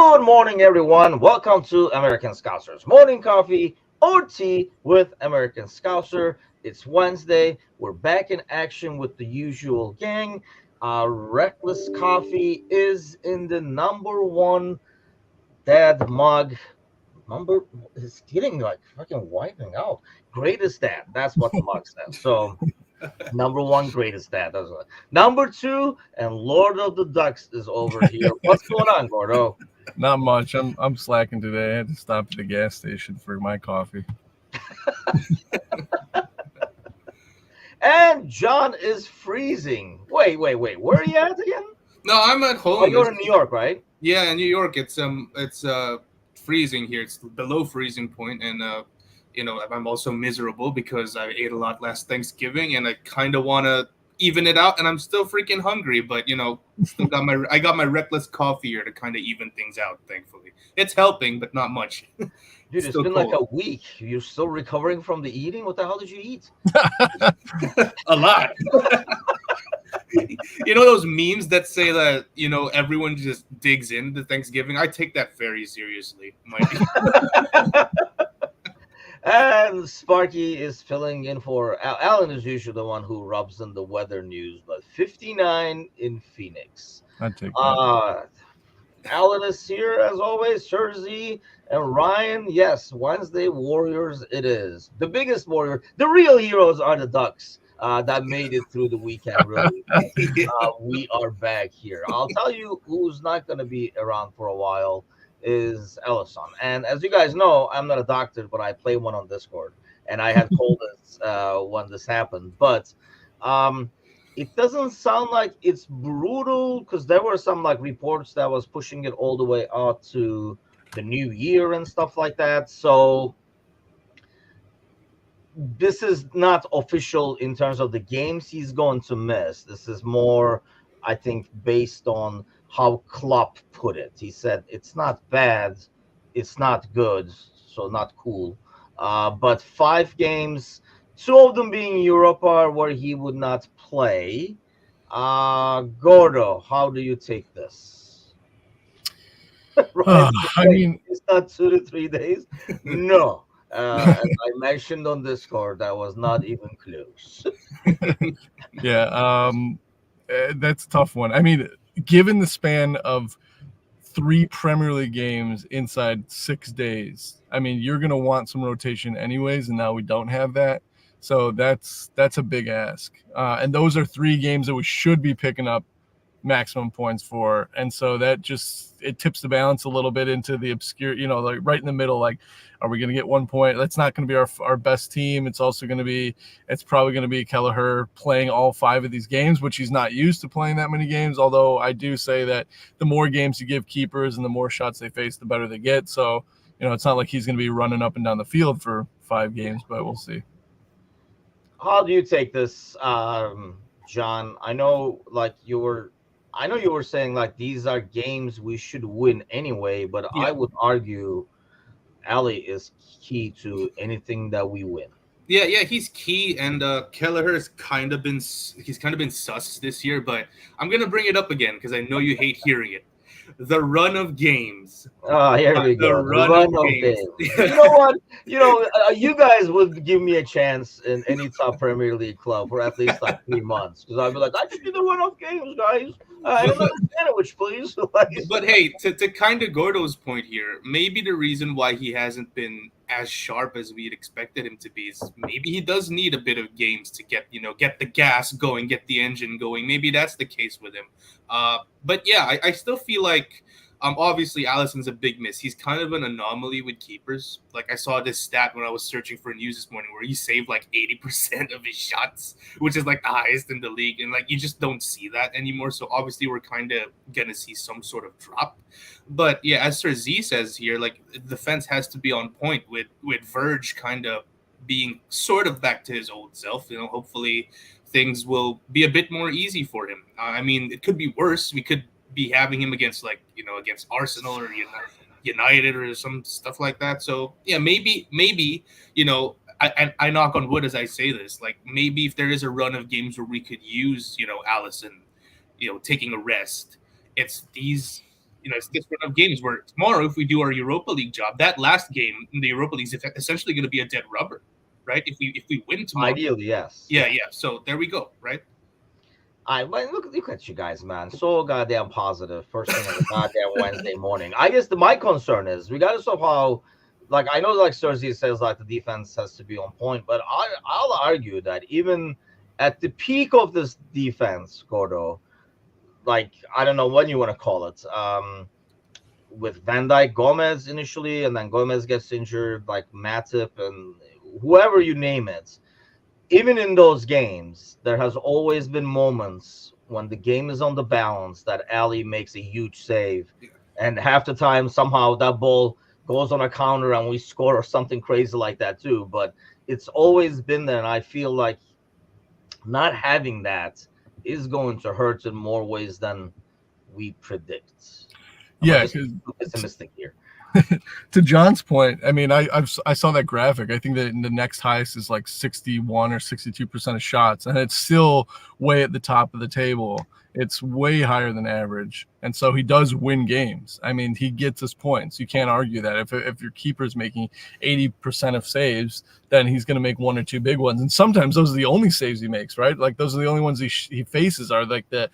Good morning, everyone. Welcome to American Scousers Morning Coffee or Tea with American Scouser. It's Wednesday. We're back in action with the usual gang. Reckless Coffee is in the number one dad mug. Number is getting like fucking wiping out. Greatest dad. That's what the mug says. So number one, greatest dad. That's what. Number two, and Lord of the Ducks is over here. What's going on, Gordo? Not much. I'm slacking today. I had to stop at the gas station for my coffee. And John is freezing. Wait. Where are you at again? No, I'm at Oh, home. you're in New York, right? Yeah, in New York, it's freezing here. It's below freezing point, and I'm also miserable because I ate a lot last Thanksgiving, and I kind of want to even it out, and I'm still freaking hungry. But I got my reckless coffee here to kind of even things out. Thankfully, it's helping, but not much. Dude, it's Still been cold. like a week. You're still recovering from the eating? What the hell did you eat? A lot. You know those memes that say that everyone just digs into Thanksgiving. I take that very seriously. And Sparky is filling in for Alan is usually the one who rubs in the weather news, but 59 in Phoenix. I'd take that. Alan is here as always, Jersey and Ryan. Yes, Wednesday Warriors it is. The biggest warrior, the real heroes are the Ducks that made it through the weekend, really. We are back here. I'll tell you who's not going to be around for a while is Alissond. And as you guys know, I'm not a doctor, but I play one on Discord. And I had told this when this happened. But it doesn't sound like it's brutal because there were some like reports that was pushing it all the way out to the new year and stuff like that. So this is not official in terms of the games he's going to miss. This is more, I think, based on how Klopp put it. He said it's not bad, it's not good, so not cool. But 5 games, 2 of them being Europa, where he would not play. Gordo, how do you take this? Right? I mean, It's not 2 to 3 days. No. As I mentioned on Discord, that was not even close. yeah, that's a tough one. I mean, given the span of 3 Premier League games inside 6 days, I mean, you're going to want some rotation anyways, and now we don't have that. So that's a big ask. And those are 3 games that we should be picking up maximum points for. And so that it tips the balance a little bit into the obscure, like right in the middle, like, are we going to get 1 point? That's not going to be our best team. It's probably going to be Kelleher playing all 5 of these games, which he's not used to playing that many games. Although I do say that the more games you give keepers and the more shots they face, the better they get. So, it's not like he's going to be running up and down the field for 5 games, but we'll see. How do you take this, John? I know you were saying like these are games we should win anyway, but Yeah. I would argue Ali is key to anything that we win. Yeah, he's key, and Kelleher has kind of been sus this year. But I'm gonna bring it up again because I know you hate hearing it. The run of games. Here we The go. run of games. You know what? You guys would give me a chance in any top Premier League club for at least like 3 months because I'd be like, I just need the run of games, guys. Another sandwich, please. But hey, to kind of Gordo's point here, maybe the reason why he hasn't been as sharp as we'd expected him to be is maybe he does need a bit of games to get the gas going, get the engine going. Maybe that's the case with him. But yeah, I still feel like obviously Alisson's a big miss. He's kind of an anomaly with keepers. Like I saw this stat when I was searching for news this morning where he saved like 80% of his shots, which is like the highest in the league. And like you just don't see that anymore. So obviously we're kind of going to see some sort of drop. But yeah, as Sir Z says here, like the defense has to be on point with Verge kind of being sort of back to his old self. Hopefully things will be a bit more easy for him. I mean, it could be worse. We could be having him against against Arsenal or United or some stuff like that. So yeah, maybe I knock on wood as I say this. Like maybe if there is a run of games where we could use Alisson, taking a rest, it's these it's this run of games where tomorrow, if we do our Europa League job, that last game in the Europa League is essentially going to be a dead rubber, right? If we win tomorrow, Ideally, yes. yeah. So there we go, right? But look at you guys, man. So goddamn positive. First thing on the goddamn Wednesday morning. I guess my concern is, regardless of how, like, I know, like Cersei says, like, the defense has to be on point, but I'll argue that even at the peak of this defense, Gordo, like, I don't know what you want to call it, with Van Dijk, Gomez initially, and then Gomez gets injured, like Matip and whoever you name it. Even in those games, there has always been moments when the game is on the balance that Ali makes a huge save, and half the time somehow that ball goes on a counter and we score or something crazy like that too. But it's always been there, and I feel like not having that is going to hurt in more ways than we predict. Yeah, I'm just pessimistic here. To John's point, I mean, I saw that graphic. I think that the next highest is like 61 or 62% of shots, and it's still way at the top of the table. It's way higher than average, and so he does win games. I mean, he gets his points. You can't argue that. If your keeper's making 80% of saves, then he's going to make one or two big ones, and sometimes those are the only saves he makes, right? Like those are the only ones he faces are like they're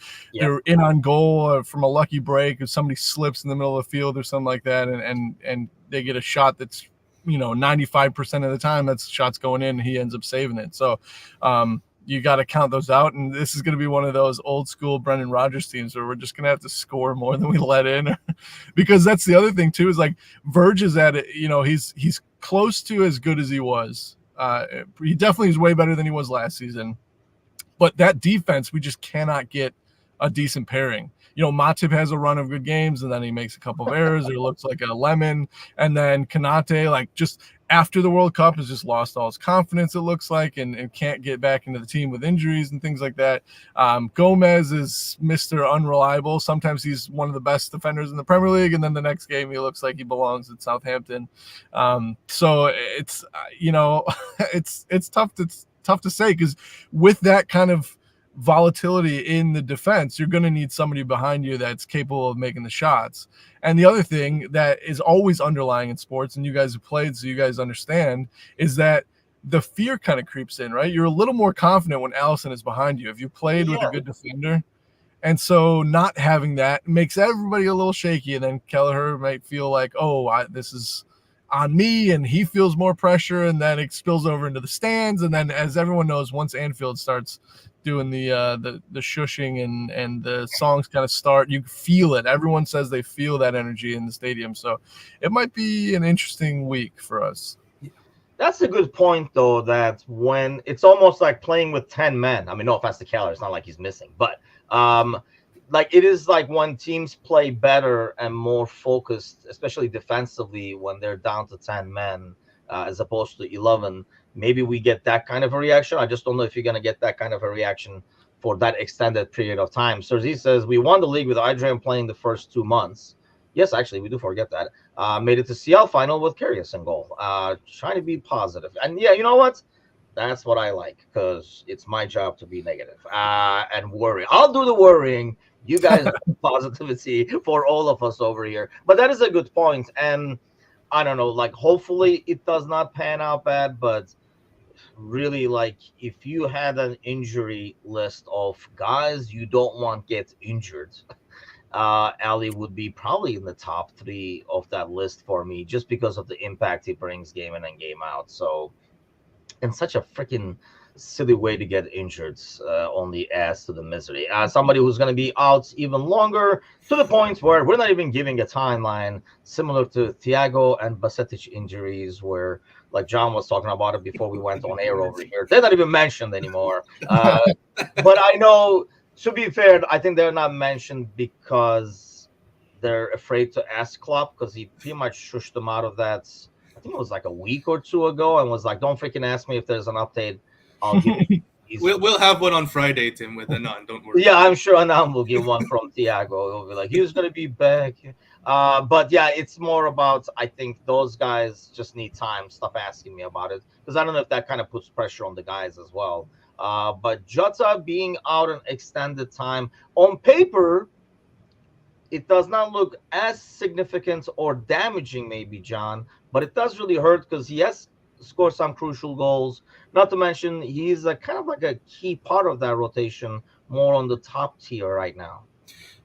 in on goal from a lucky break, or somebody slips in the middle of the field or something like that, and they get a shot that's 95% of the time that's shots going in, and he ends up saving it. So you got to count those out, and this is going to be one of those old school Brendan Rodgers teams where we're just going to have to score more than we let in, because that's the other thing too, is like Verge is at it. He's close to as good as he was. He definitely is way better than he was last season, but that defense, we just cannot get a decent pairing. Matip has a run of good games, and then he makes a couple of errors. It looks like a lemon. And then Konate, like, just after the World Cup, has just lost all his confidence, it looks like, and can't get back into the team with injuries and things like that. Gomez is Mr. Unreliable. Sometimes he's one of the best defenders in the Premier League, and then the next game he looks like he belongs at Southampton. So it's, it's tough to say, because with that kind of volatility in the defense, you're going to need somebody behind you that's capable of making the shots. And the other thing that is always underlying in sports, and you guys have played, so you guys understand, is that the fear kind of creeps in, right? You're a little more confident when Alissond is behind you. If you played with a good defender, and so not having that makes everybody a little shaky, and then Kelleher might feel like, this is on me, and he feels more pressure, and then it spills over into the stands. And then, as everyone knows, once Anfield starts doing the shushing and the songs kind of start, you feel it. Everyone says they feel that energy in the stadium. So it might be an interesting week for us. That's a good point, though, that when it's almost like playing with 10 men. I mean, no offense to Keller, it's not like he's missing, but like it is like when teams play better and more focused, especially defensively, when they're down to 10 men as opposed to 11. Maybe we get that kind of a reaction. I just don't know if you're going to get that kind of a reaction for that extended period of time. Sergi says, we won the league with Adrian playing the first 2 months. Yes, actually, we do forget that. Made it to CL final with Karius in goal. Trying to be positive. And yeah, you know what? That's what I like, because it's my job to be negative and worry. I'll do the worrying. You guys positivity for all of us over here. But that is a good point. And I don't know, like, hopefully it does not pan out bad, but really, like, if you had an injury list of guys you don't want get injured, Ali would be probably in the top 3 of that list for me, just because of the impact he brings game in and game out. So, and such a freaking silly way to get injured only adds to the misery. Somebody who's going to be out even longer, to the point where we're not even giving a timeline, similar to Thiago and Basetic injuries, where, like John was talking about it before we went on air over here, they're not even mentioned anymore. But I know, to be fair, I think they're not mentioned because they're afraid to ask Klopp, because he pretty much shushed them out of that. I think it was like a week or 2 ago, and was like, don't freaking ask me if there's an update. I'll give it. We'll have one on Friday, Tim, with Anand. Don't worry. Yeah, I'm sure Anand will get one from Thiago. He'll be like, he's going to be back. But yeah, it's more about, I think those guys just need time. Stop asking me about it, because I don't know if that kind of puts pressure on the guys as well. But Jota being out an extended time, on paper, it does not look as significant or damaging, maybe, John, but it does really hurt because he has scored some crucial goals. Not to mention, he's a kind of like a key part of that rotation, more on the top tier right now.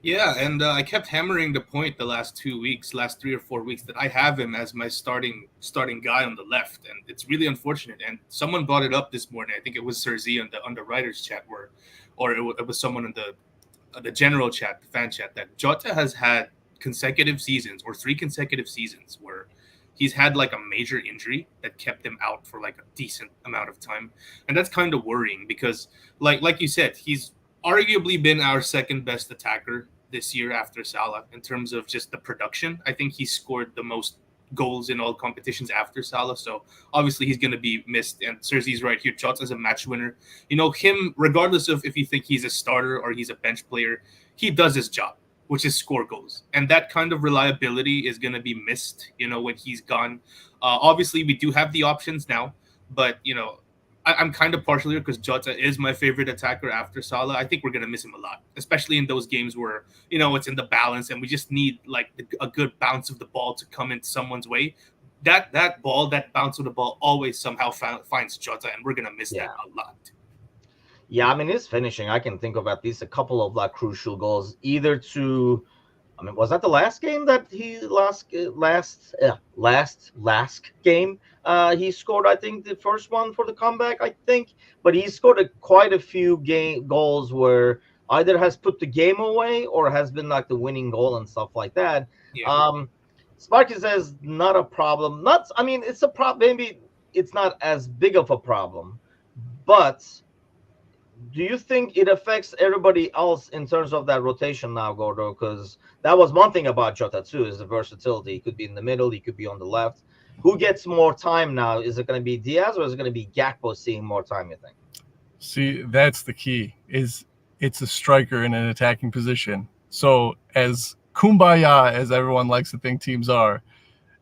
Yeah, and I kept hammering the point the last 2 weeks, last 3 or 4 weeks, that I have him as my starting guy on the left, and it's really unfortunate. And someone brought it up this morning. I think it was Sir Z on the writers' chat, or it was someone in the general chat, the fan chat, that Jota has had consecutive seasons or 3 consecutive seasons where he's had like a major injury that kept him out for like a decent amount of time, and that's kind of worrying because, like you said, he's arguably been our second best attacker this year after Salah in terms of just the production. I think he scored the most goals in all competitions after Salah, so obviously he's going to be missed. And Cersei's right here. Jota's a match winner. You know, him, regardless of if you think he's a starter or he's a bench player, he does his job, which is score goals. And that kind of reliability is going to be missed, you know, when he's gone. Obviously, we do have the options now, but, you know, I'm kind of partial here because Jota is my favorite attacker after Salah. I think we're going to miss him a lot, especially in those games where, you know, it's in the balance and we just need like a good bounce of the ball to come into someone's way. That bounce of the ball always somehow finds Jota, and we're going to miss that a lot. Yeah, I mean, his finishing, I can think of at least a couple of like crucial goals, either to, I mean, was that the last game that he last game? He scored, I think, the first one for the comeback, I think, but he scored quite a few goals where either has put the game away or has been like the winning goal and stuff like that. Yeah. Sparky says not a problem. I mean, it's a problem. Maybe it's not as big of a problem, but do you think it affects everybody else in terms of that rotation now, Gordo? Because that was one thing about Jota too, is the versatility. He could be in the middle, he could be on the left. Who gets more time now? Is it going to be Diaz or is it going to be Gakpo seeing more time, you think? See, that's the key, is it's a striker in an attacking position. So as kumbaya as everyone likes to think teams are,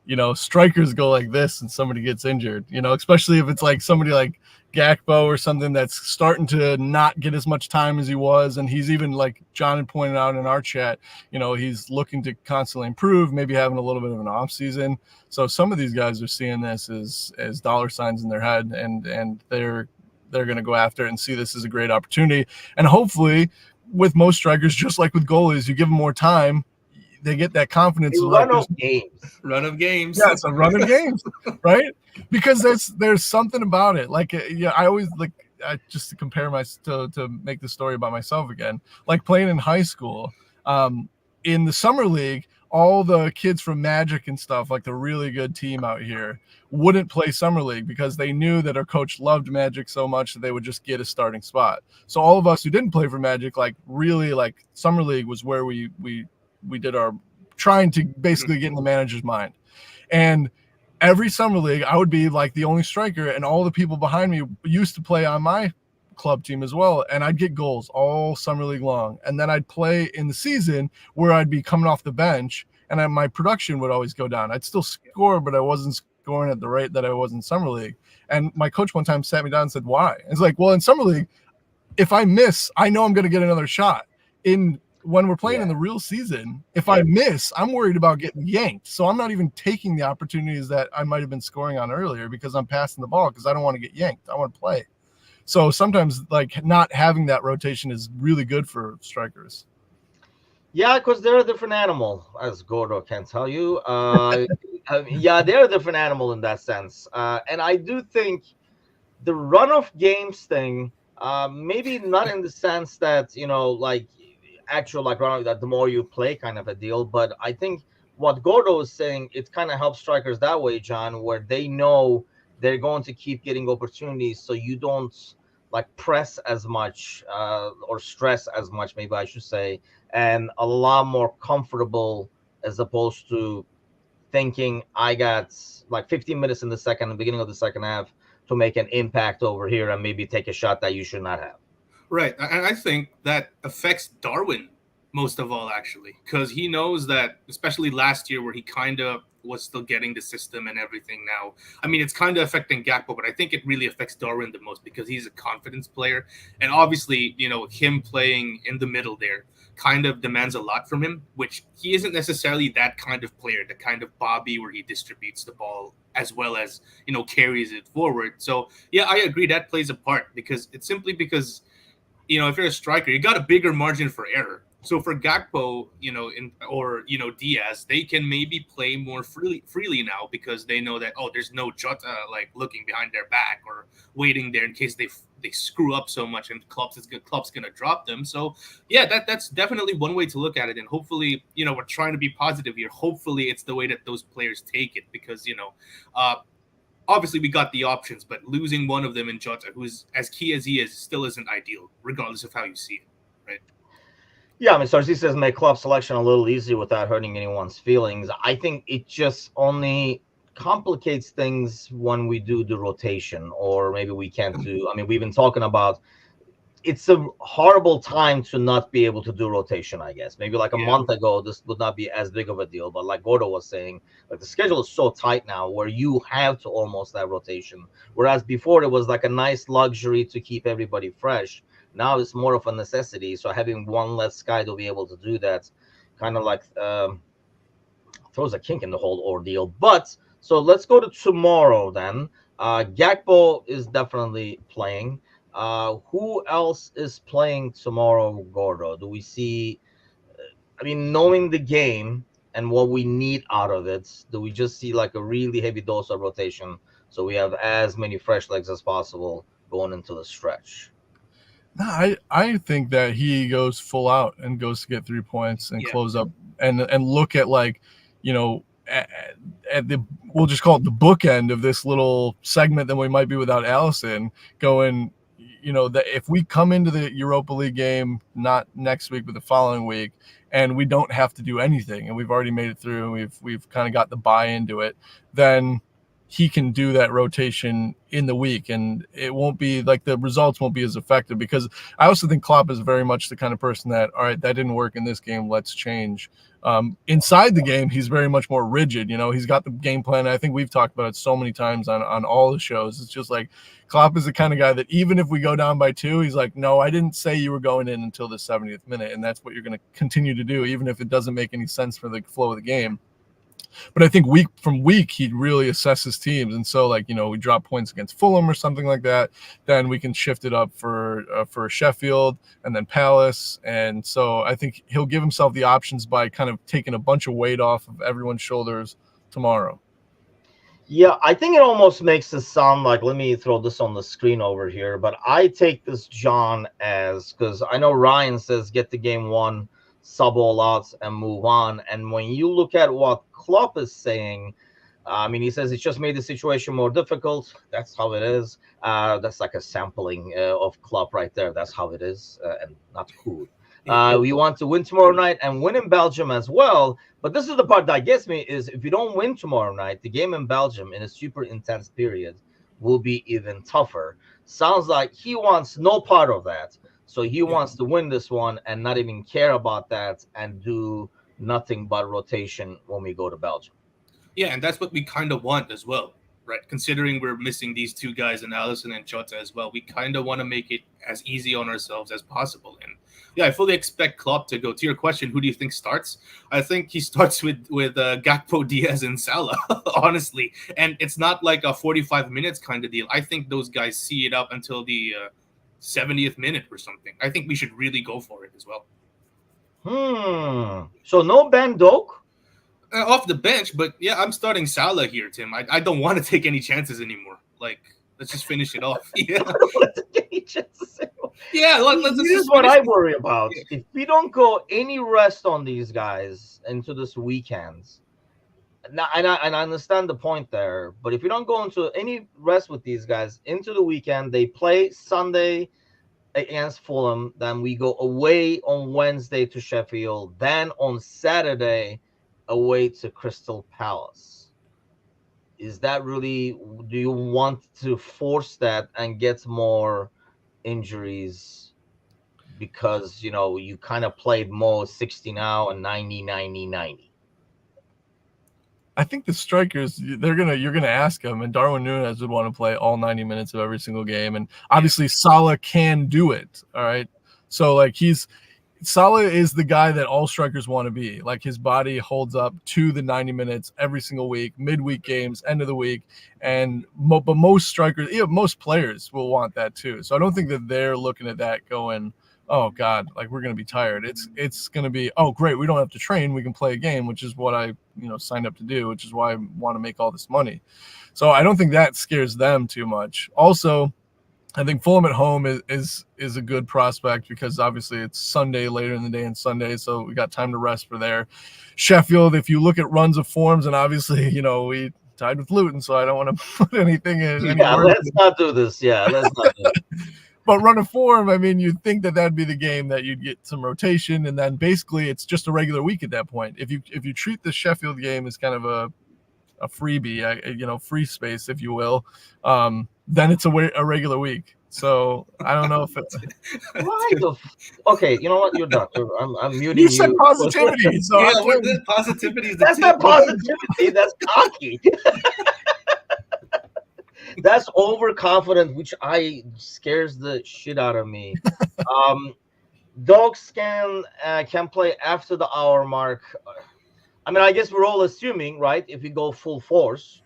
you know, strikers go like this and somebody gets injured, you know, especially if it's like somebody like Gakpo or something that's starting to not get as much time as he was. And he's even, like John had pointed out in our chat, you know, he's looking to constantly improve, maybe having a little bit of an off season. So some of these guys are seeing this as dollar signs in their head, and they're going to go after it and see this as a great opportunity. And hopefully with most strikers, just like with goalies, you give them more time, they get that confidence. Run of games. Run of games. Yeah, it's a run of games, right? Because there's something about it. Like, yeah, I always like just to compare to make the story about myself again. Like playing in high school, in the summer league, all the kids from Magic and stuff, like the really good team out here, wouldn't play summer league because they knew that our coach loved Magic so much that they would just get a starting spot. So all of us who didn't play for Magic, like really, like summer league was where we did our trying to basically get in the manager's mind. And every summer league, I would be like the only striker, and all the people behind me used to play on my club team as well. And I'd get goals all summer league long. And then I'd play in the season where I'd be coming off the bench, and my production would always go down. I'd still score, but I wasn't scoring at the rate that I was in summer league. And my coach one time sat me down and said, why? It's like, well, in summer league, if I miss, I know I'm going to get another shot. When we're playing in the real season, if I miss, I'm worried about getting yanked. So I'm not even taking the opportunities that I might have been scoring on earlier because I'm passing the ball because I don't want to get yanked. I want to play. So sometimes like not having that rotation is really good for strikers. Yeah, because they're a different animal, as Gordo can tell you. Yeah, they're a different animal in that sense. And I do think the run of games thing, maybe not in the sense that, you know, like actual like run that the more you play kind of a deal, but I think what Gordo is saying, it kind of helps strikers that way, John, where they know they're going to keep getting opportunities, so you don't like press as much or stress as much, maybe I should say, and a lot more comfortable as opposed to thinking I got like 15 minutes in the beginning of the second half to make an impact over here and maybe take a shot that you should not have. Right. And I think that affects Darwin most of all, actually, because he knows that, especially last year where he kind of was still getting the system and everything now. I mean, it's kind of affecting Gakpo, but I think it really affects Darwin the most because he's a confidence player. And obviously, you know, him playing in the middle there kind of demands a lot from him, which he isn't necessarily that kind of player, the kind of Bobby where he distributes the ball as well as, carries it forward. So, yeah, I agree that plays a part because it's simply because, if you're a striker, you got a bigger margin for error. So for Gakpo, or Diaz, they can maybe play more freely now because they know that there's no Jota like looking behind their back or waiting there in case they screw up so much and Klopp's gonna drop them. So yeah, that's definitely one way to look at it. And hopefully, we're trying to be positive here. Hopefully, it's the way that those players take it because obviously we got the options, but losing one of them in Jota, who's as key as he is, still isn't ideal, regardless of how you see it, right? Yeah, I mean, Sarsi says make club selection a little easier without hurting anyone's feelings. I think it just only complicates things when we do the rotation, or maybe we can't do. I mean, we've been talking about it's a horrible time to not be able to do rotation, I guess. Maybe like a month ago, this would not be as big of a deal. But like Gordo was saying, like the schedule is so tight now where you have to almost have rotation. Whereas before it was like a nice luxury to keep everybody fresh. Now it's more of a necessity. So having one less guy to be able to do that kind of like throws a kink in the whole ordeal. But so let's go to tomorrow then. Gakpo is definitely playing. Who else is playing tomorrow, Gordo? Do we see, I mean, knowing the game and what we need out of it, do we just see like a really heavy dose of rotation so we have as many fresh legs as possible going into the stretch? No, I think that he goes full out and goes to get 3 points and close up and look at like, at the, we'll just call it the bookend of this little segment that we might be without Alissond going, that if we come into the Europa League game, not next week, but the following week, and we don't have to do anything and we've already made it through and we've kind of got the buy into it, then he can do that rotation in the week and it won't be like the results won't be as effective because I also think Klopp is very much the kind of person that, all right, that didn't work in this game, let's change. Inside the game, he's very much more rigid. He's got the game plan. I think we've talked about it so many times on all the shows. It's just like Klopp is the kind of guy that even if we go down by 2, he's like, no, I didn't say you were going in until the 70th minute. And that's what you're going to continue to do, even if it doesn't make any sense for the flow of the game. But I think week from week, he'd really assess his teams. And so, like, we drop points against Fulham or something like that, then we can shift it up for Sheffield and then Palace. And so I think he'll give himself the options by kind of taking a bunch of weight off of everyone's shoulders tomorrow. Yeah, I think it almost makes it sound like, let me throw this on the screen over here, but I take this, John, as, because I know Ryan says get the game 1, sub all out and move on. And when you look at what Klopp is saying, I mean, he says it's just made the situation more difficult. That's how it is. That's like a sampling of Klopp right there. That's how it is, and not cool. We want to win tomorrow night and win in Belgium as well. But this is the part that gets me is if you don't win tomorrow night, the game in Belgium in a super intense period will be even tougher. Sounds like he wants no part of that. So he wants to win this one and not even care about that and do nothing but rotation when we go to Belgium. Yeah, and that's what we kind of want as well, right? Considering we're missing these 2 guys in Alissond and Jota as well, we kind of want to make it as easy on ourselves as possible. And yeah, I fully expect Klopp to go. To your question, who do you think starts? I think he starts with Gakpo, Diaz, and Salah, honestly. And it's not like a 45 minutes kind of deal. I think those guys see it up until the 70th minute or something. I think we should really go for it as well. So no Ben Doak? Off the bench, but yeah, I'm starting Salah here, Tim. I don't want to take any chances anymore. Like, let's just finish it off. Yeah. Yeah, let's Here's what I worry about. Yeah. If we don't go any rest on these guys into this weekend, now, and I understand the point there, but if you don't go into any rest with these guys into the weekend, they play Sunday against Fulham, then we go away on Wednesday to Sheffield, then on Saturday away to Crystal Palace. Is that really, do you want to force that and get more injuries because, you kind of played more 60 now and 90, 90, 90? I think the strikers, you're gonna ask them, and Darwin Núñez would want to play all 90 minutes of every single game, and obviously Salah can do it. All right, so like Salah is the guy that all strikers want to be. Like his body holds up to the 90 minutes every single week, midweek games, end of the week, and but most strikers, most players will want that too. So I don't think that they're looking at that going, oh God, like we're going to be tired. It's going to be, oh great, we don't have to train, we can play a game, which is what I signed up to do, which is why I want to make all this money. So I don't think that scares them too much. Also, I think Fulham at home is a good prospect because obviously it's Sunday later in the day and Sunday, so we got time to rest for there. Sheffield, if you look at runs of forms, and obviously, we tied with Luton, so I don't want to put anything in. Let's not do this. Yeah, let's not do it. But run of form, I mean, you'd think that that'd be the game that you'd get some rotation, and then basically it's just a regular week at that point. If you treat the Sheffield game as kind of a freebie, free space, if you will, then it's a regular week. So I don't know if it's why okay. You know what? You're done. I'm muting you. You said positivity, so positivity. That's not positivity. That's cocky. That's overconfident, which scares the shit out of me. Dogs can play after the hour mark. I mean, I guess we're all assuming, right? If we go full force,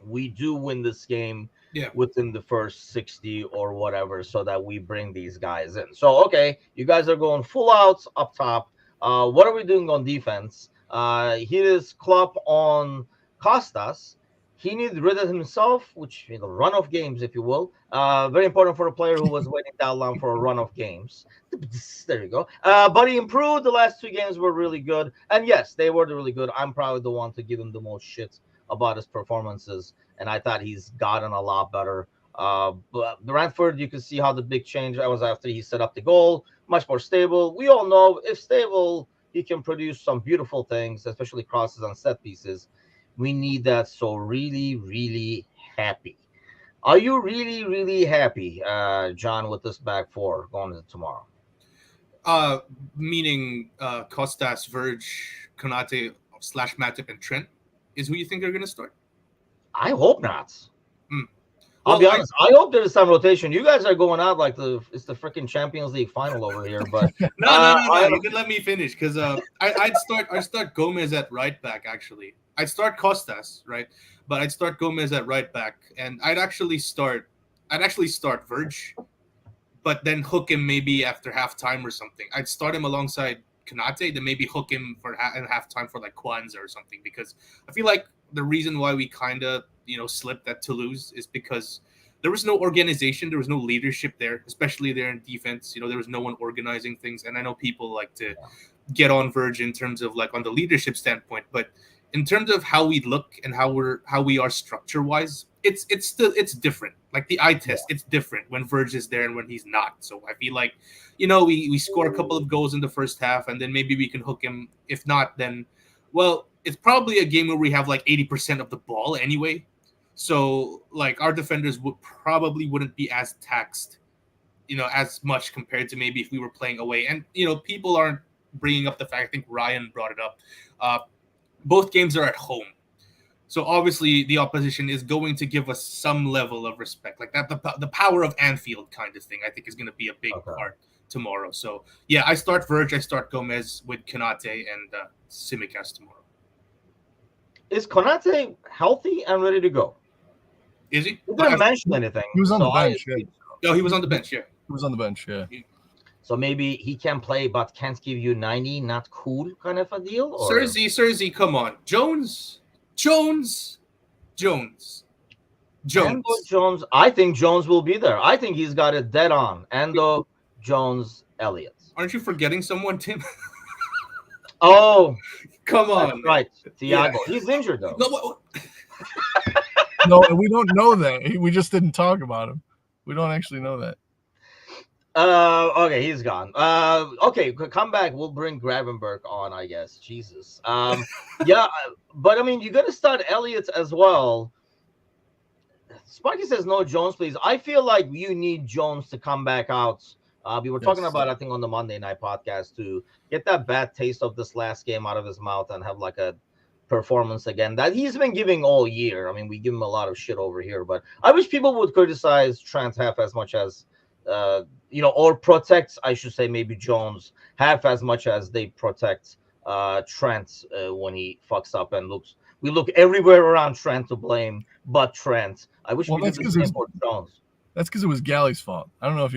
we do win this game within the first 60 or whatever, so that we bring these guys in. So, okay, you guys are going full out up top. What are we doing on defense? He is Klopp on Costas. He needs rid of himself, which run of games, if you will. Very important for a player who was waiting that long for a run of games. There you go. But he improved. The last 2 games were really good, and yes, they were really good. I'm probably the one to give him the most shit about his performances, and I thought he's gotten a lot better. But Brentford, you can see how the big change was after he set up the goal. Much more stable. We all know if stable, he can produce some beautiful things, especially crosses on set pieces. We need that. So really, really happy. Are you really, really happy, John, with this back four going into tomorrow? Meaning Kostas, Verge, Konate / Matip and Trent is who you think are going to start? I hope not. I'll be honest. I hope there's some rotation. You guys are going out like it's the freaking Champions League final over here. But no. You can let me finish because I'd start Gomez at right back. Actually, I'd start Kostas, right? But I'd start Gomez at right back, and I'd actually start Verge, but then hook him maybe after halftime or something. I'd start him alongside Konate, then maybe hook him for halftime for like Kwanzaa or something, because I feel like the reason why we kind of slipped at Toulouse is because there was no organization, there was no leadership there, especially there in defense. There was no one organizing things, and I know people like to get on Verge in terms of like on the leadership standpoint, but in terms of how we look and how we are structure wise, it's different. Like the eye test, it's different when Verge is there and when he's not. So I feel like, we score a couple of goals in the first half, and then maybe we can hook him. If not, then, well, it's probably a game where we have like 80% of the ball anyway. So like our defenders wouldn't be as taxed, as much compared to maybe if we were playing away. And, people aren't bringing up the fact, I think Ryan brought it up. Both games are at home. So obviously the opposition is going to give us some level of respect, like that. The power of Anfield kind of thing, I think, is going to be a big part tomorrow. So yeah, I start Verge, I start Gomez with Konate and Tsimikas tomorrow. Is Konate healthy and ready to go? Is he? He didn't mention anything. He was on the bench. No, he was on the bench. Yeah, he was on the bench. Yeah. So maybe he can play, but can't give you 90. Not cool, kind of a deal. Or? Cersei, come on, Jones. Endo, Jones. I think Jones will be there. I think he's got it dead on. Endo, Jones, Elliott. Aren't you forgetting someone, Tim? Oh, come on, right, Thiago. Yeah. He's injured though. No, we don't know that. We just didn't talk about him. We don't actually know that. Okay, he's gone. Okay, come back. We'll bring Gravenberg on, I guess. Jesus. Yeah, but I mean, you got to start Elliott as well. Sparky says no Jones, please. I feel like you need Jones to come back out. We were talking about, I think, on the Monday night podcast to get that bad taste of this last game out of his mouth and have like a performance again that he's been giving all year. I mean, we give him a lot of shit over here, but I wish people would criticize Trent half as much as or protects, I should say, maybe Jones half as much as they protect Trent when he fucks up and looks. We look everywhere around Trent to blame, but Trent. I wish Well, we did the same for Jones. That's because it was Galley's fault. I don't know if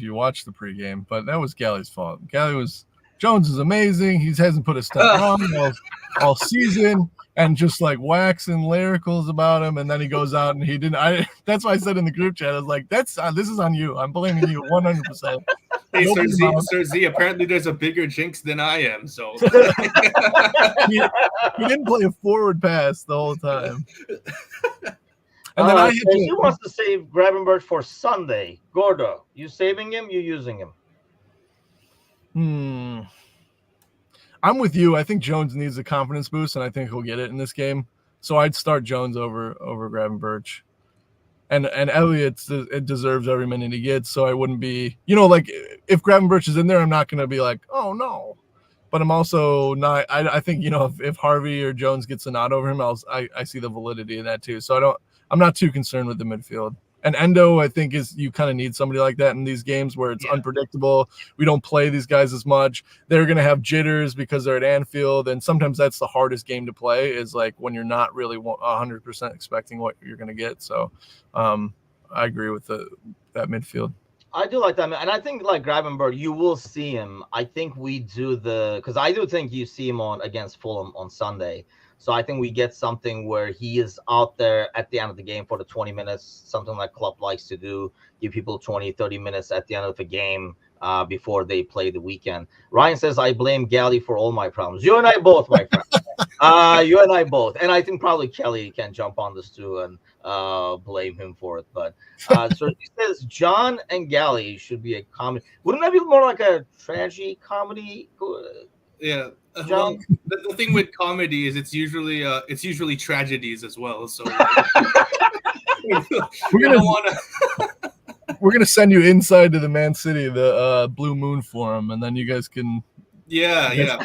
you watched the pregame, but that was Galley's fault. Jones is amazing. He hasn't put a step wrong all season, and just like waxing lyricals about him, and then he goes out and he didn't. That's why I said in the group chat, I was like, this is on you. I'm blaming you 100%. Hey, Sir Z, apparently there's a bigger jinx than I am. So he didn't play a forward pass the whole time. And then he wants to save Gravenberch for Sunday. Gordo, you saving him? You using him? I'm with you. I think Jones needs a confidence boost, and I think he'll get it in this game. So I'd start Jones over Gravenberch. And Elliott, it deserves every minute he gets, so I wouldn't be, like if Gravenberch is in there, I'm not going to be like, oh no. But I'm also not. I think if Harvey or Jones gets a nod over him, I see the validity in that too. So I'm not too concerned with the midfield. And Endo, I think, you kind of need somebody like that in these games where it's unpredictable. We don't play these guys as much. They're going to have jitters because they're at Anfield, and sometimes that's the hardest game to play, is like when you're not really 100% expecting what you're going to get. So I agree with that midfield. I do like that, and I think like Gravenberch, you will see him. I think we do because I do think you see him against Fulham on Sunday. So I think we get something where he is out there at the end of the game for the 20 minutes, something like Klopp likes to do, give people 20, 30 minutes at the end of the game before they play the weekend. Ryan says, I blame Galley for all my problems. You and I both, my friend. You and I both. And I think probably Kelly can jump on this too and blame him for it. But so he says John and Galley should be a comedy. Wouldn't that be more like a tragedy comedy? Yeah. Well, the thing with comedy is it's usually tragedies as well. So we're gonna send you inside to the Man City, the Blue Moon Forum, and then you guys can you guys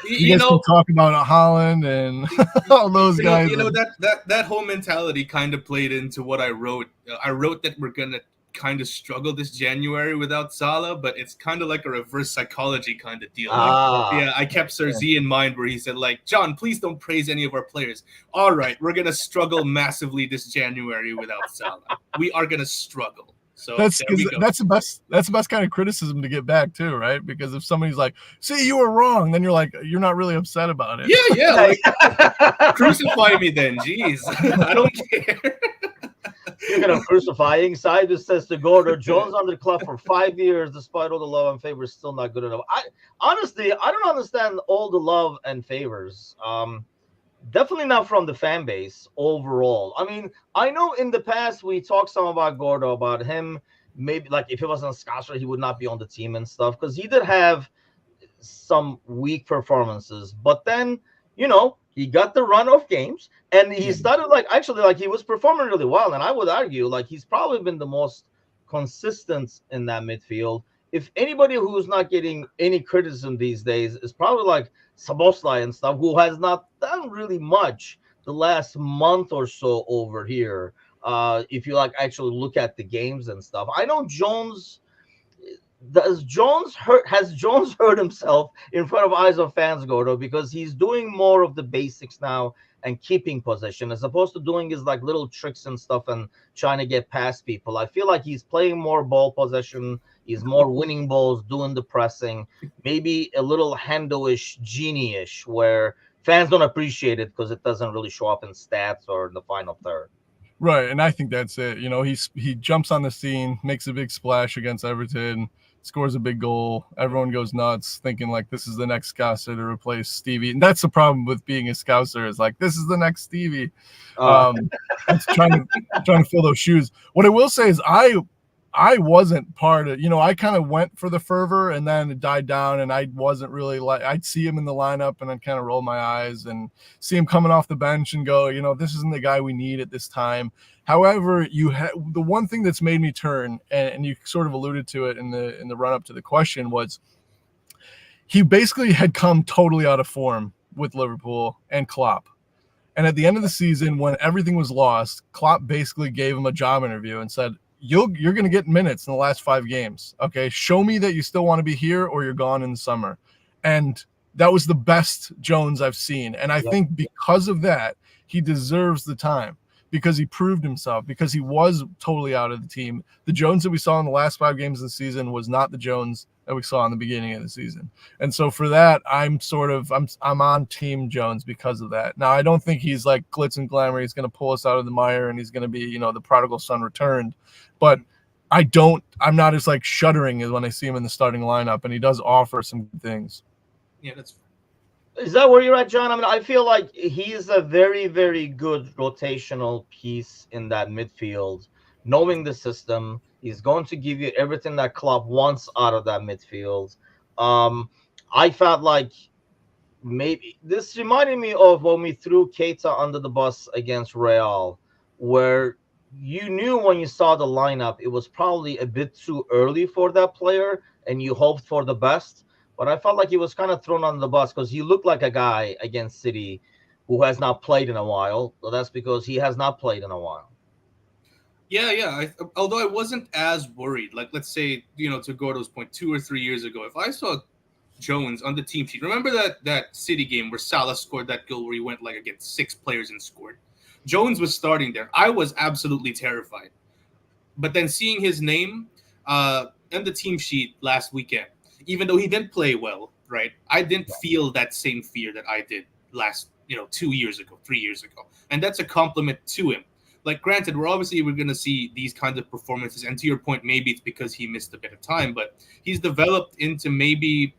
can talk about Holland and all those guys. That whole mentality kind of played into what I wrote. I wrote that we're gonna kind of struggle this January without Salah, but it's kind of like a reverse psychology kind of deal. I kept Sir Z in mind where he said, like, John, please don't praise any of our players. All right, we're going to struggle massively this January without Salah. We are going to struggle. So that's the best kind of criticism to get back too, right? Because if somebody's like, see, you were wrong, then you're like, you're not really upset about it. Like, crucify me then. Jeez. I don't care. Speaking of crucifying, Side says to Gordo, Jones under the club for 5 years, despite all the love and favors, still not good enough. Honestly, I don't understand all the love and favors. Definitely not from the fan base overall. I mean, I know in the past we talked some about Gordo, about him. Maybe like if he wasn't a Scouser, he would not be on the team and stuff, because he did have some weak performances. But then, he got the run of games, and he started he was performing really well. And I would argue like he's probably been the most consistent in that midfield. If anybody who's not getting any criticism these days is probably like Szoboszlai and stuff, who has not done really much the last month or so over here. If you actually look at the games and stuff, I know Jones. Has Jones hurt himself in front of eyes of fans, Gordo, because he's doing more of the basics now and keeping possession as opposed to doing his little tricks and stuff and trying to get past people. I feel like he's playing more ball possession. He's more winning balls, doing the pressing, maybe a little Hendo-ish, Genie-ish, where fans don't appreciate it because it doesn't really show up in stats or in the final third. Right, and I think that's it. He jumps on the scene, makes a big splash against Everton, scores a big goal. Everyone goes nuts, thinking like this is the next Scouser to replace Stevie. And that's the problem with being a Scouser, is like this is the next Stevie. It's trying to fill those shoes. What I will say is I wasn't part of, I kind of went for the fervor and then it died down, and I wasn't really I'd see him in the lineup and I'd kind of roll my eyes and see him coming off the bench and go, this isn't the guy we need at this time. However, the one thing that's made me turn, and you sort of alluded to it in the run up to the question, was he basically had come totally out of form with Liverpool and Klopp. And at the end of the season, when everything was lost, Klopp basically gave him a job interview and said, you're going to get minutes in the last 5 games. Okay, show me that you still want to be here or you're gone in the summer. And that was the best Jones I've seen. And I think because of that, he deserves the time because he proved himself, because he was totally out of the team. The Jones that we saw in the last 5 games of the season was not the Jones that we saw in the beginning of the season. And so for that, I'm on Team Jones because of that. Now, I don't think he's like glitz and glamour. He's going to pull us out of the mire and he's going to be, the prodigal son returned. But I'm not as like shuddering as when I see him in the starting lineup, and he does offer some good things. Yeah, that's fair. Is that where you're at, John? I mean, I feel like he's a very, very good rotational piece in that midfield. Knowing the system, he's going to give you everything that Klopp wants out of that midfield. I felt like maybe this reminded me of when we threw Keita under the bus against Real, where you knew when you saw the lineup it was probably a bit too early for that player, and you hoped for the best. But I felt like he was kind of thrown on the bus because he looked like a guy against City who has not played in a while. So that's because he has not played in a while. Yeah. Although I wasn't as worried, like let's say, to Gordo's point, 2 or 3 years ago, if I saw Jones on the team sheet, remember that City game where Salah scored that goal where he went like against 6 players and scored? Jones was starting there. I was absolutely terrified. But then seeing his name on the team sheet last weekend, even though he didn't play well, right? I didn't feel that same fear that I did last, 2 years ago, 3 years ago. And that's a compliment to him. Like, granted, we're going to see these kinds of performances. And to your point, maybe it's because he missed a bit of time, but he's developed into maybe,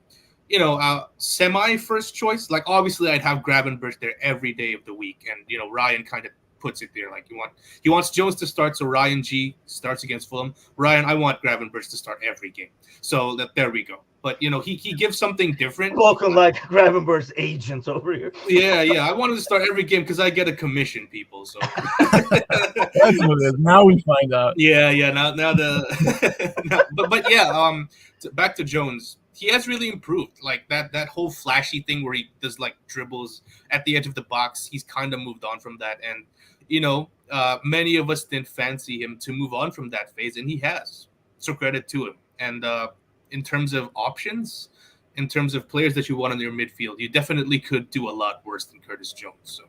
semi first choice. Like, obviously, I'd have Gravenberch there every day of the week. And, Ryan kind of puts it there. Like, he wants Jones to start, so Ryan G starts against Fulham. Ryan, I want Gravenberch to start every game. So there we go. But, he gives something different. Welcome like Gravenberch's agents over here. Yeah. I wanted to start every game because I get a commission, people. So That's what it is. Now we find out. Yeah. Now but yeah. Back to Jones. He has really improved. Like that whole flashy thing where he does like dribbles at the edge of the box. He's kind of moved on from that, and many of us didn't fancy him to move on from that phase, and he has. So credit to him. And in terms of options, in terms of players that you want in your midfield, you definitely could do a lot worse than Curtis Jones. So,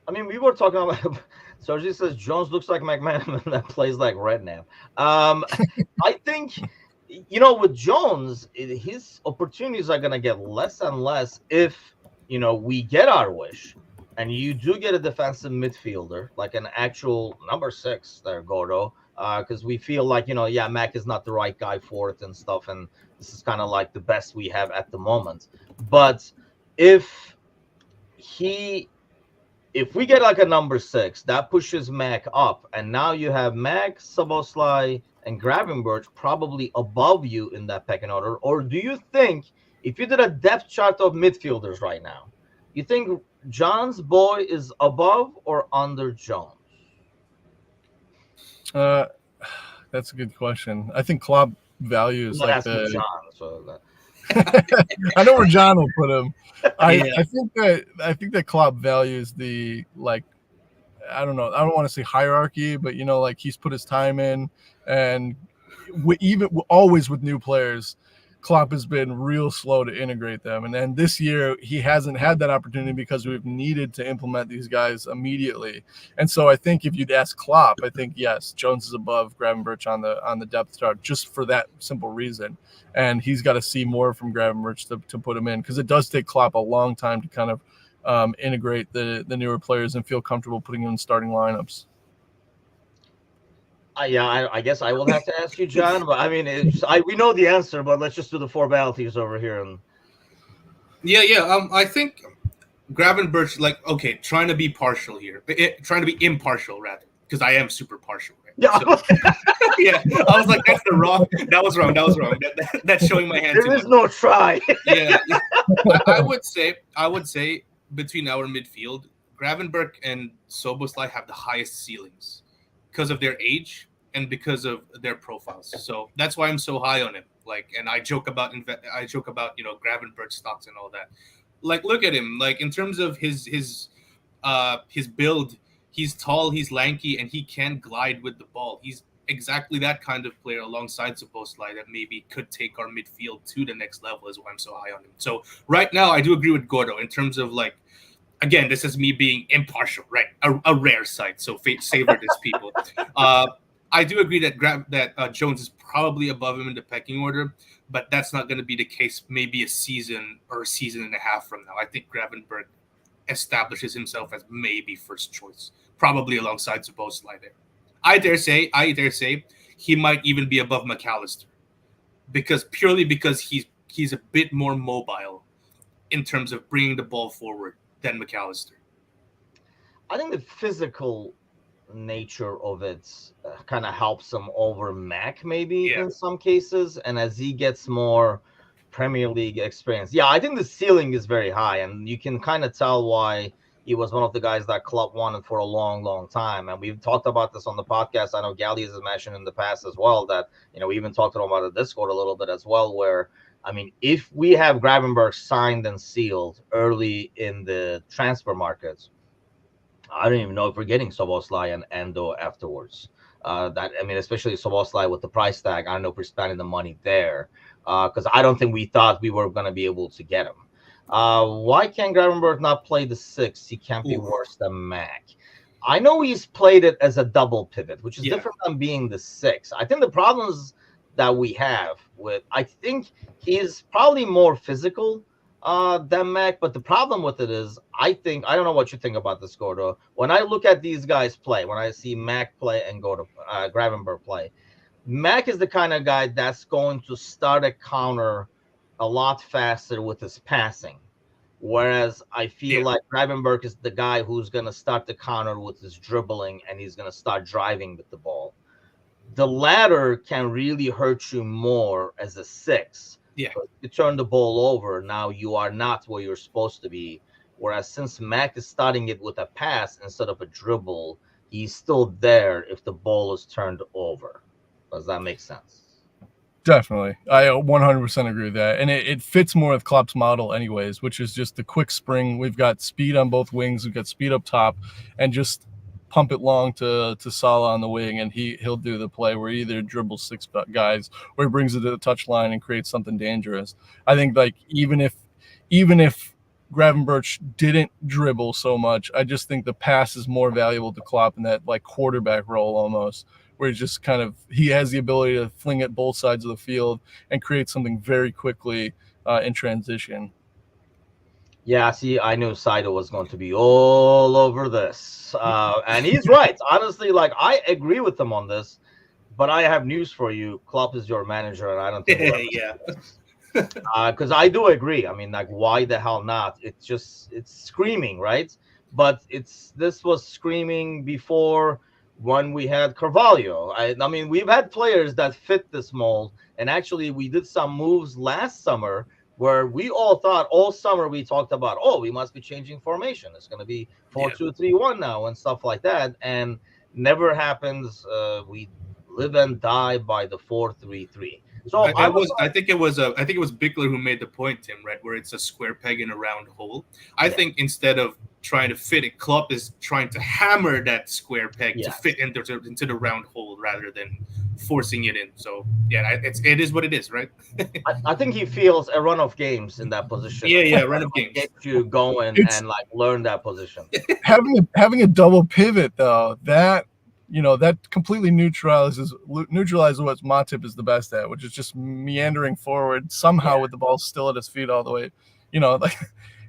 I mean, we were talking about. Sergi says Jones looks like McManaman that plays like Redknapp. I think, with Jones, his opportunities are going to get less and less if we get our wish, and you do get a defensive midfielder like an actual number 6 there, Gordo. Because we feel like, Mac is not the right guy for it and stuff. And this is kind of like the best we have at the moment. But if we get like a number 6, that pushes Mac up. And now you have Mac, Szoboszlai, and Gravenberch probably above you in that pecking order. Or do you think if you did a depth chart of midfielders right now, you think John's boy is above or under Jones? That's a good question. I think Klopp values like the. John, so that... I know where John will put him. I think that Klopp values the I don't know. I don't want to say hierarchy, but he's put his time in, and always with new players, Klopp has been real slow to integrate them. And then this year, he hasn't had that opportunity because we've needed to implement these guys immediately. And so I think if you'd ask Klopp, I think, yes, Jones is above Gravenberch on the depth chart just for that simple reason. And he's got to see more from Gravenberch to put him in, because it does take Klopp a long time to kind of integrate the newer players and feel comfortable putting them in starting lineups. I guess I will have to ask you, John. But I mean, we know the answer, but let's just do the formalities over here. And I think Gravenberch, trying to be partial here, trying to be impartial rather, because I am super partial. Right? Yeah, so, yeah. I was like, that was wrong. That's showing my hand. There is no try. Yeah. I would say between our midfield, Gravenberch and Szoboszlai have the highest ceilings because of their age and because of their profiles. So that's why I'm so high on him. And I joke about Gravenberch stocks and all that. Look at him. In terms of his build, he's tall, he's lanky, and he can glide with the ball. He's exactly that kind of player alongside Szoboszlai that maybe could take our midfield to the next level is why I'm so high on him. So right now, I do agree with Gordo in terms of like, again, this is me being impartial, right? A rare sight, so savor this, people. I do agree that Jones is probably above him in the pecking order, but that's not going to be the case maybe a season or a season and a half from now. I think Gravenberg establishes himself as maybe first choice, probably alongside Szoboszlai there. I dare say, he might even be above McAllister because he's a bit more mobile in terms of bringing the ball forward than McAllister. I think the physical nature of it kind of helps him over Mac maybe Yeah. in some cases, and as he gets more Premier League experience, yeah, I think the ceiling is very high, and you can kind of tell why he was one of the guys that club wanted for a long, long time. And we've talked about this on the podcast. I know Galli has mentioned in the past as well that, we even talked to him about the Discord a little bit as well, where, I mean, if we have Gravenberg signed and sealed early in the transfer markets, I don't even know if we're getting Szoboszlai and Endo afterwards. Especially Szoboszlai with the price tag, I don't know if we're spending the money there because I don't think we thought we were going to be able to get him. Why can't Gravenberg not play the 6? He can't be worse than Mac. I know he's played it as a double pivot, which is different than being the 6. I think the problems that we have I think he's probably more physical than Mac, but the problem with it is, I don't know what you think about this, Gordo. When I look at these guys play, when I see Mac play and Gravenberg play, Mac is the kind of guy that's going to start a counter a lot faster with his passing. Whereas I feel like Gravenberg is the guy who's going to start the counter with his dribbling and he's going to start driving with the ball. The latter can really hurt you more as a 6. Yeah. You turn the ball over, now you are not where you're supposed to be. Whereas since Mac is starting it with a pass instead of a dribble, he's still there if the ball is turned over. Does that make sense? Definitely. I 100% agree with that. And it fits more with Klopp's model anyways, which is just the quick spring. We've got speed on both wings. We've got speed up top and just pump it long to Salah on the wing, and he'll do the play where he either dribbles 6 guys or he brings it to the touchline and creates something dangerous. I think like even if Gravenberch didn't dribble so much, I just think the pass is more valuable to Klopp in that like quarterback role almost, where he's just he has the ability to fling it both sides of the field and create something very quickly in transition. Yeah, see, I knew Saito was going to be all over this. And he's right. Honestly, like, I agree with him on this, but I have news for you. Klopp is your manager, and I don't think because I do agree. I mean, like, why the hell not? It's screaming, right? But this was screaming before when we had Carvalho. I mean, we've had players that fit this mold, and actually we did some moves last summer where we all thought all summer we talked about, we must be changing formation. It's going to be 4-2-3-1 now and stuff like that. And never happens. We live and die by the 4-3-3. So I think it was Bickler who made the point, Tim, right? Where it's a square peg in a round hole. I think instead of trying to fit it, Klopp is trying to hammer that square peg to fit into the round hole rather than forcing it in. So it is what it is, right? I think he feels a run of games in that position. Run of games. Get you going and like learn that position. having a double pivot though, that completely neutralizes what Matip is the best at, which is just meandering forward somehow with the ball still at his feet all the way. Like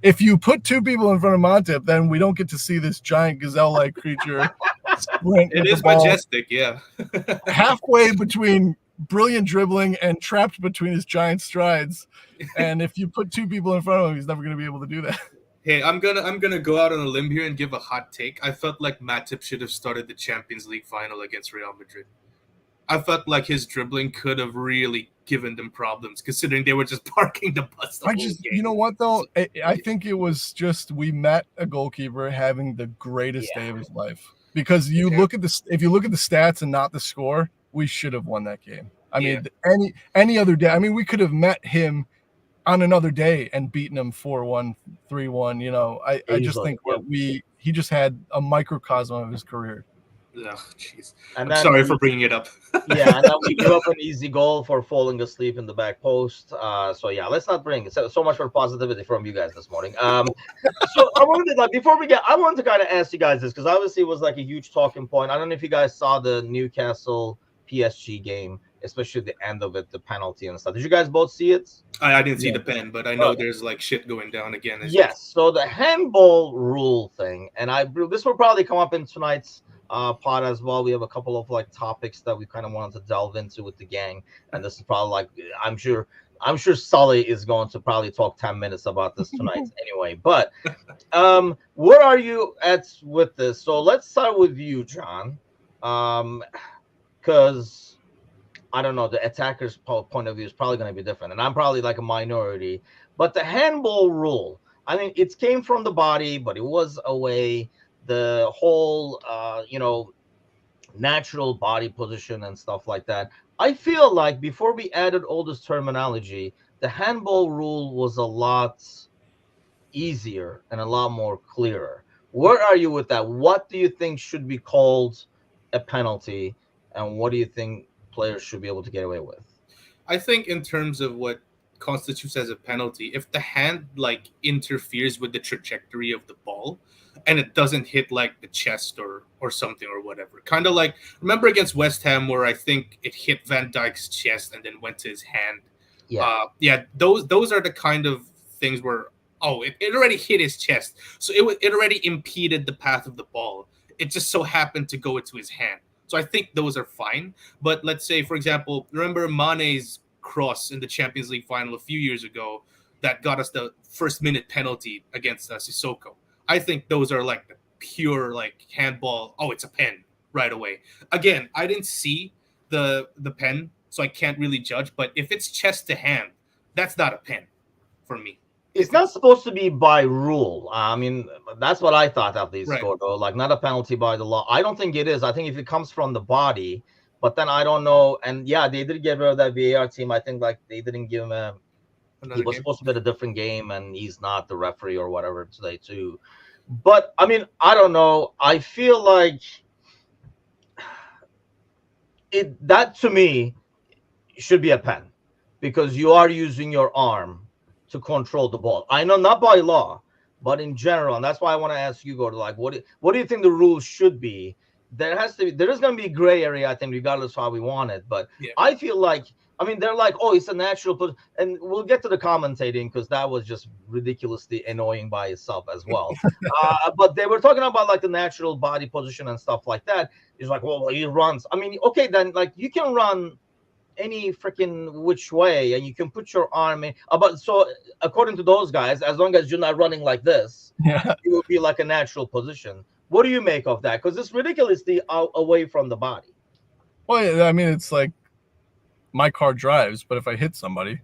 if you put 2 people in front of Matip, then we don't get to see this giant gazelle-like creature sprint. It is majestic, halfway between brilliant dribbling and trapped between his giant strides. And if you put 2 people in front of him, he's never going to be able to do that. Hey, I'm gonna go out on a limb here and give a hot take. I felt like Matip should have started the Champions League final against Real Madrid. I felt like his dribbling could have really given them problems, considering they were just parking the bus the whole game. You know what though? I think it was just we met a goalkeeper having the greatest day of his life. Because if you look at the stats and not the score, we should have won that game. I mean, any other day. I mean, we could have met him on another day and beaten him 4-1, 3-1. I just think he just had a microcosm of his career. jeez. And I'm then sorry for bringing it up. yeah, and then we give up an easy goal for falling asleep in the back post. So yeah, let's not bring so much for positivity from you guys this morning. So I wanted to, like, before we get, I wanted to kind of ask you guys this because obviously it was like a huge talking point. I don't know if you guys saw the Newcastle PSG game, especially the end of it, the penalty and stuff. Did you guys both see it? I didn't see Yeah. the pen, but I know Okay. there's like shit going down again. Yes. So the handball rule thing, and this will probably come up in tonight's pod as well. We have a couple of like topics that we kind of wanted to delve into with the gang, and this is probably like I'm sure Sully is going to probably talk 10 minutes about this tonight anyway. But where are you at with this? So let's start with you, John, because I don't know, the attacker's point of view is probably going to be different, and I'm probably like a minority. But the handball rule, I mean, it came from the body, but it was away. The whole, natural body position and stuff like that. I feel like before we added all this terminology, the handball rule was a lot easier and a lot more clearer. Where are you with that? What do you think should be called a penalty, and what do you think players should be able to get away with? I think in terms of what constitutes as a penalty, if the hand like interferes with the trajectory of the ball and it doesn't hit like the chest or something or whatever. Kind of like remember against West Ham where I think it hit Van Dijk's chest and then went to his hand. Yeah. Those are the kind of things where it already hit his chest. So it already impeded the path of the ball. It just so happened to go into his hand. So I think those are fine. But let's say, for example, remember Mane's cross in the Champions League final a few years ago that got us the first minute penalty against Sissoko. I think those are like the pure like handball. Oh, it's a pen right away. Again, I didn't see the pen, so I can't really judge. But if it's chest to hand, that's not a pen for me. It's not supposed to be by rule. I mean, that's what I thought at least, Right. Gordo. Like, not a penalty by the law. I don't think it is. I think if it comes from the body, but then I don't know. And yeah, they did get rid of that VAR team. I think like they didn't give him a. Another He was game. supposed to be at a different game, and he's not the referee or whatever today too. But I mean, I don't know. I feel like that to me should be a pen because you are using your arm to control the ball. I know not by law, but in general, and that's why I want to ask you, Gordon, like, what do you think the rules should be? There is going to be a gray area, I think, regardless of how we want it. But Yeah. I feel like, I mean, they're like, oh, it's a natural, and we'll get to the commentating because that was just ridiculously annoying by itself as well. But they were talking about like the natural body position and stuff like that. It's like, well, he runs. I mean, okay, then like you can run any freaking which way and you can put your arm in, but so according to those guys, as long as you're not running like this, Yeah. it will be like a natural position. What do you make of that? Because it's ridiculously away from the body. Well, I mean, it's like my car drives, but if I hit somebody,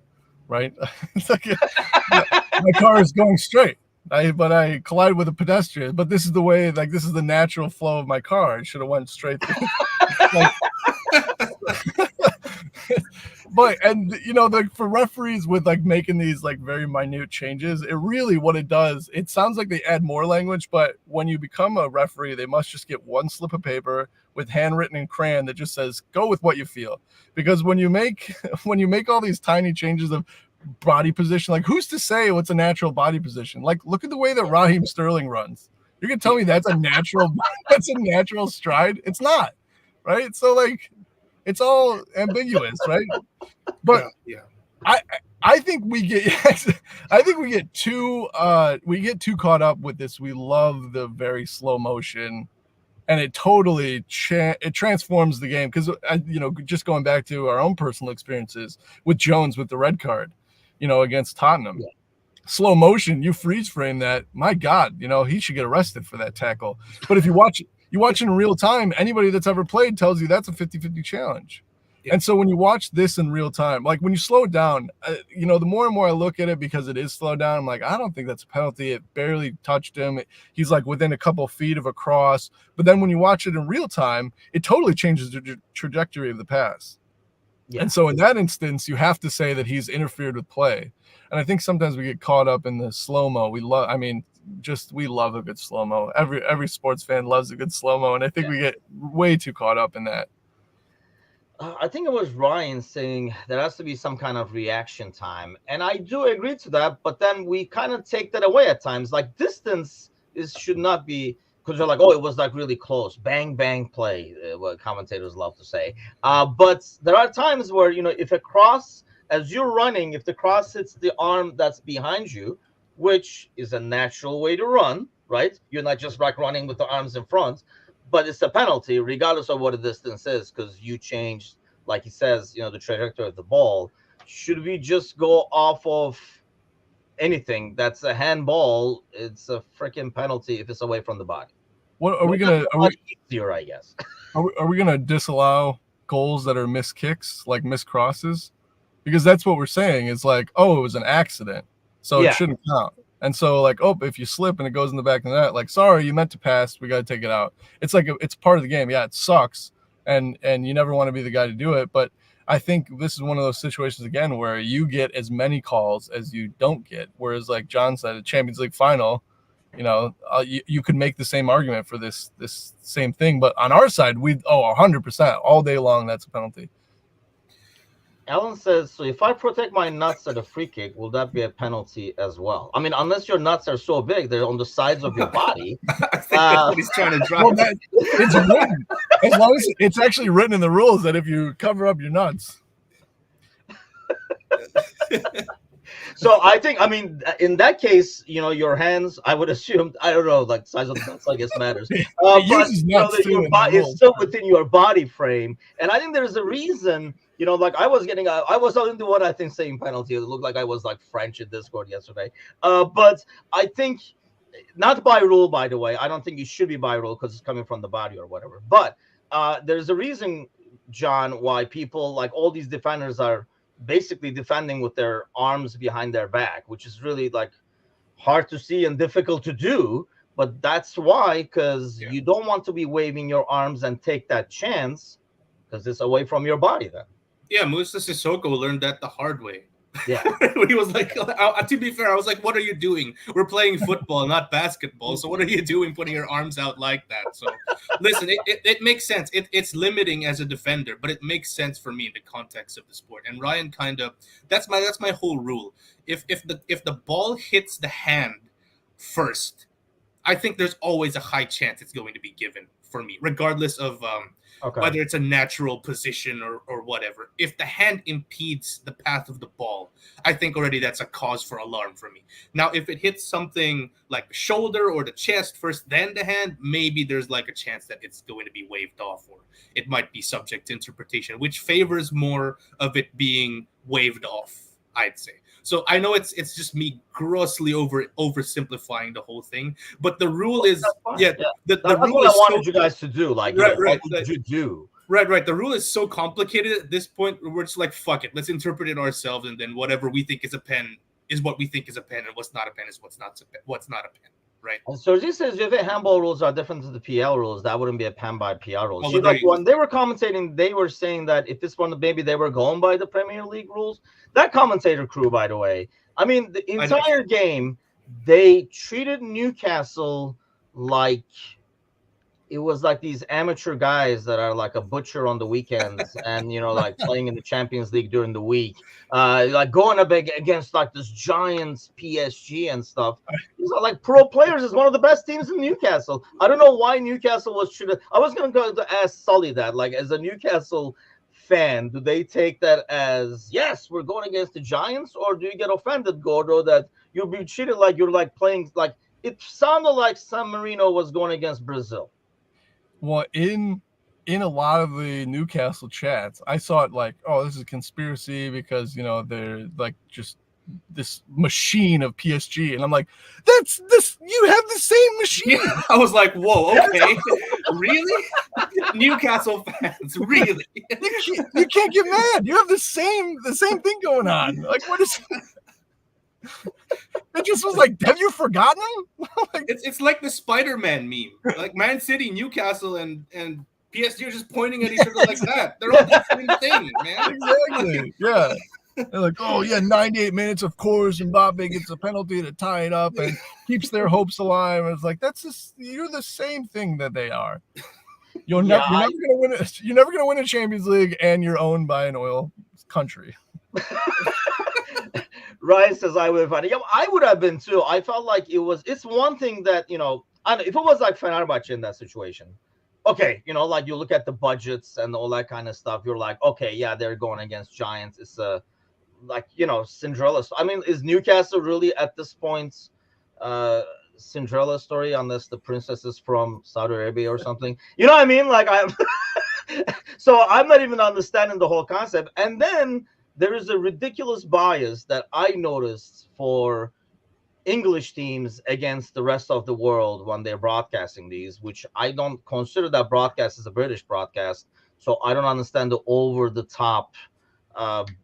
right, it's like my car is going straight. But I collide with a pedestrian. But this is the way, like this is the natural flow of my car. It should have went straight through. Like, but and you know, like for referees with like making these like very minute changes, it really what it does, it sounds like they add more language, but when you become a referee, they must just get one slip of paper with handwritten in crayon that just says go with what you feel. Because when you make all these tiny changes of body position, like who's to say what's a natural body position? Like look at the way that Raheem Sterling runs. You're gonna tell me that's a natural stride? It's not, right? So like it's all ambiguous, right? But yeah. I think we get too caught up with this. We love the very slow motion, and it totally it transforms the game. Because just going back to our own personal experiences with Jones with the red card, against Tottenham. Yeah. Slow motion, you freeze frame that. My God, he should get arrested for that tackle. But if you watch in real time, anybody that's ever played tells you that's a 50-50 challenge. Yeah. And so when you watch this in real time, like when you slow it down, the more and more I look at it because it is slowed down, I'm like, I don't think that's a penalty. It barely touched him. He's like within a couple of feet of a cross. But then when you watch it in real time, it totally changes the trajectory of the pass. Yeah. And so in that instance, you have to say that he's interfered with play. And I think sometimes we get caught up in the slow-mo. We love a good slow-mo. Every sports fan loves a good slow-mo, and I think we get way too caught up in that. I think it was Ryan saying there has to be some kind of reaction time, and I do agree to that. But then we kind of take that away at times. Like distance should not be, because they're like, oh, it was like really close, bang bang play, what commentators love to say. But there are times where if a cross, as you're running, if the cross hits the arm that's behind you, which is a natural way to run, right? You're not just like running with the arms in front, but it's a penalty regardless of what the distance is, because you changed, like he says, the trajectory of the ball. Should we just go off of anything that's a handball? It's a freaking penalty if it's away from the body. What are we gonna? Easier, I guess. Are we gonna disallow goals that are missed kicks, like missed crosses? Because that's what we're saying. It's like, oh, it was an accident, so it shouldn't count. And so, like, oh, if you slip and it goes in the back of the net, like, sorry, you meant to pass. We got to take it out. It's like it's part of the game. Yeah, it sucks, and you never want to be the guy to do it. But I think this is one of those situations again where you get as many calls as you don't get. Whereas, like John said, a Champions League final, you could make the same argument for this same thing. But on our side, 100% all day long, that's a penalty. Alan says, so if I protect my nuts at a free kick, will that be a penalty as well? I mean, unless your nuts are so big, they're on the sides of your body. I think that's what he's trying to drive. Well, it's written. As long as it's actually written in the rules that if you cover up your nuts. So I think, in that case, your hands, I would assume, I don't know, like size of the nuts, I guess matters. But your body is still within your body frame. And I think there's a reason, like I was into what I think saying penalty. It looked like I was like French in Discord yesterday. But I think, not by rule, by the way, I don't think it should be by rule because it's coming from the body or whatever. But there's a reason, John, why people, like all these defenders are basically defending with their arms behind their back, which is really like hard to see and difficult to do. But that's why, because you don't want to be waving your arms and take that chance because it's away from your body then. Yeah, Musa Sissoko learned that the hard way. Yeah. He was like, to be fair, I was like, what are you doing? We're playing football, not basketball. So what are you doing putting your arms out like that? So listen, it makes sense. It's limiting as a defender, but it makes sense for me in the context of the sport. And Ryan that's my whole rule. If the ball hits the hand first, I think there's always a high chance it's going to be given for me, regardless of whether it's a natural position or whatever. If the hand impedes the path of the ball, I think already that's a cause for alarm for me. Now, if it hits something like the shoulder or the chest first, then the hand, maybe there's like a chance that it's going to be waved off, or it might be subject to interpretation, which favors more of it being waved off, I'd say. So I know it's just me grossly oversimplifying the whole thing, but the rule is the rule what is I wanted you guys to do. Like, what did you do? Right. The rule is so complicated at this point. We're just like, fuck it, let's interpret it ourselves, and then whatever we think is a pen is what we think is a pen, and what's not a pen is what's not a pen. Right. And so this says if the handball rules are different to the PL rules, that wouldn't be a pen by PL rules. Oh, like when they were commentating, they were saying that if this one, maybe they were going by the Premier League rules. That commentator crew, by the way, the entire game, they treated Newcastle like it was like these amateur guys that are like a butcher on the weekends and, like playing in the Champions League during the week, like going up against like this Giants PSG and stuff. These are like pro players. It's one of the best teams in Newcastle. I don't know why Newcastle was treated. I was going to go to ask Sully that, like, as a Newcastle fan, do they take that as, yes, we're going against the Giants, or do you get offended, Gordo, that you'll be treated like you're like playing, like it sounded like San Marino was going against Brazil? Well, in a lot of the Newcastle chats, I saw it like, oh, this is a conspiracy because, they're like just this machine of PSG. And I'm like, that's this, you have the same machine. Yeah, I was like, whoa, okay. Really? Newcastle fans, really? You can't get mad. You have the same thing going on. Like, what is it? Just was like, have you forgotten him? It's like the Spider-Man meme. Like Man City, Newcastle, and PSG are just pointing at each other like that. They're all the same thing, man. Exactly. Yeah. They're like, oh yeah, 98 minutes, of course, and Mbappe gets a penalty to tie it up and keeps their hopes alive. And it's like you're the same thing that they are. You're never gonna win it. You're never gonna win a Champions League, and you're owned by an oil country. Ryan says I would have found it. Yeah, I would have been too. I felt like it's one thing that, if it was like Fenerbahce in that situation, okay, like you look at the budgets and all that kind of stuff, you're like, okay, yeah, they're going against giants. It's Cinderella. I mean, is Newcastle really at this point Cinderella story, unless the princess is from Saudi Arabia or something? You know what I mean? Like so I'm not even understanding the whole concept. And then there is a ridiculous bias that I noticed for English teams against the rest of the world when they're broadcasting these, which I don't consider that broadcast as a British broadcast. So I don't understand the over-the-top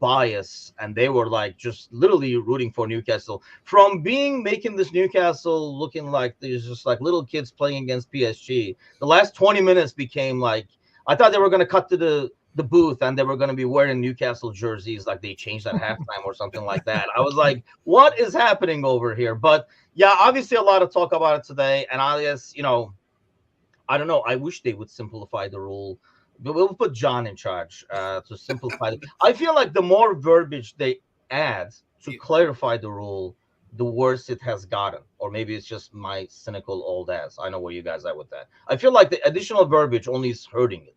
bias. And they were like just literally rooting for Newcastle, from making this Newcastle looking like there's just like little kids playing against PSG. The last 20 minutes became like, I thought they were going to cut to the booth and they were going to be wearing Newcastle jerseys, like they changed at halftime or something like that. I was like, what is happening over here? But yeah, obviously a lot of talk about it today. And I guess, I don't know. I wish they would simplify the rule. But we'll put John in charge to simplify it. I feel like the more verbiage they add to clarify the rule, the worse it has gotten. Or maybe it's just my cynical old ass. I know where you guys are with that. I feel like the additional verbiage only is hurting it.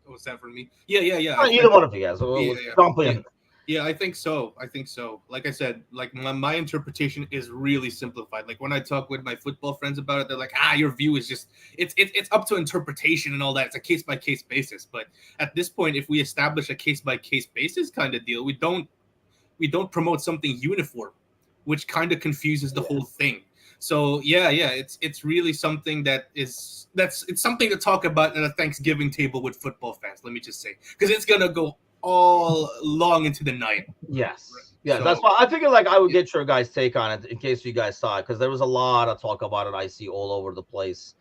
Was that for me? Yeah. Either one of you guys. Jump in. Yeah, I think so. Like I said, like my interpretation is really simplified. Like when I talk with my football friends about it, they're like, your view is just it's up to interpretation and all that. It's a case by case basis. But at this point, if we establish a case by case basis kind of deal, we don't promote something uniform, which kind of confuses the whole thing. So yeah, it's really something it's something to talk about at a Thanksgiving table with football fans. Let me just say, because it's gonna go all long into the night. Yes. Yeah, so, that's why I figured like I would get your guys' take on it in case you guys saw it, because there was a lot of talk about it I see all over the place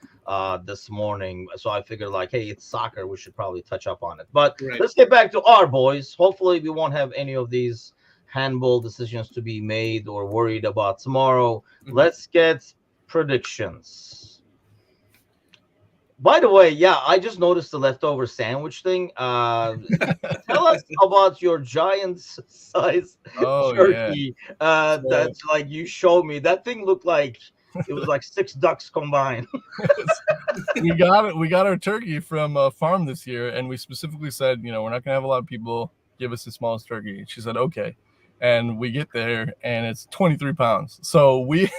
this morning. So I figured like, hey, it's soccer, we should probably touch up on it. But let's get back to our boys. Hopefully we won't have any of these handball decisions to be made or worried about tomorrow. Let's get predictions. By the way, yeah, I just noticed the leftover sandwich thing. Tell us about your Giants size turkey. That's like you showed me. That thing looked like it was like 6 ducks combined. We got our turkey from a farm this year, and we specifically said, we're not gonna have a lot of people. Give us the smallest turkey. She said, okay. And we get there, and it's 23 pounds. So we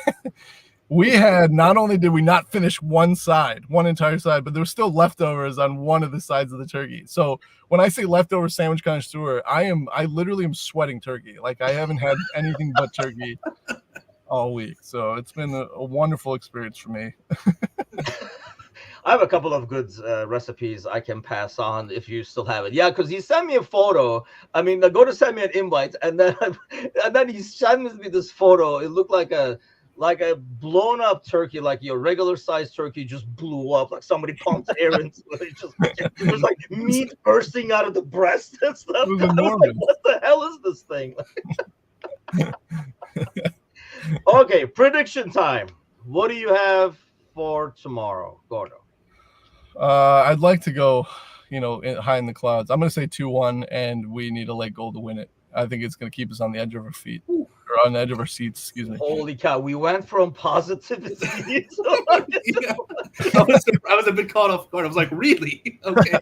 had, not only did we not finish one entire side, but there was still leftovers on one of the sides of the turkey. So when I say leftover sandwich connoisseur, I literally am sweating turkey. Like I haven't had anything but turkey all week. So it's been a wonderful experience for me. I have a couple of good recipes I can pass on if you still have it. Yeah, because he sent me a photo. I mean, go to send me an invite, and then he sends me this photo. It looked like a blown up turkey, like your regular sized turkey just blew up, like somebody pumped air into it. It was like meat bursting out of the breast and stuff. I was like, what the hell is this thing? Okay, prediction time. What do you have for tomorrow, Gordo? I'd like to go, high in the clouds. I'm going to say 2-1, and we need a late goal to win it. I think it's going to keep us on the edge of our feet. Or on the edge of our seats, excuse me. Holy cow, we went from positivity to I was a bit caught off guard. I was like, really? Okay.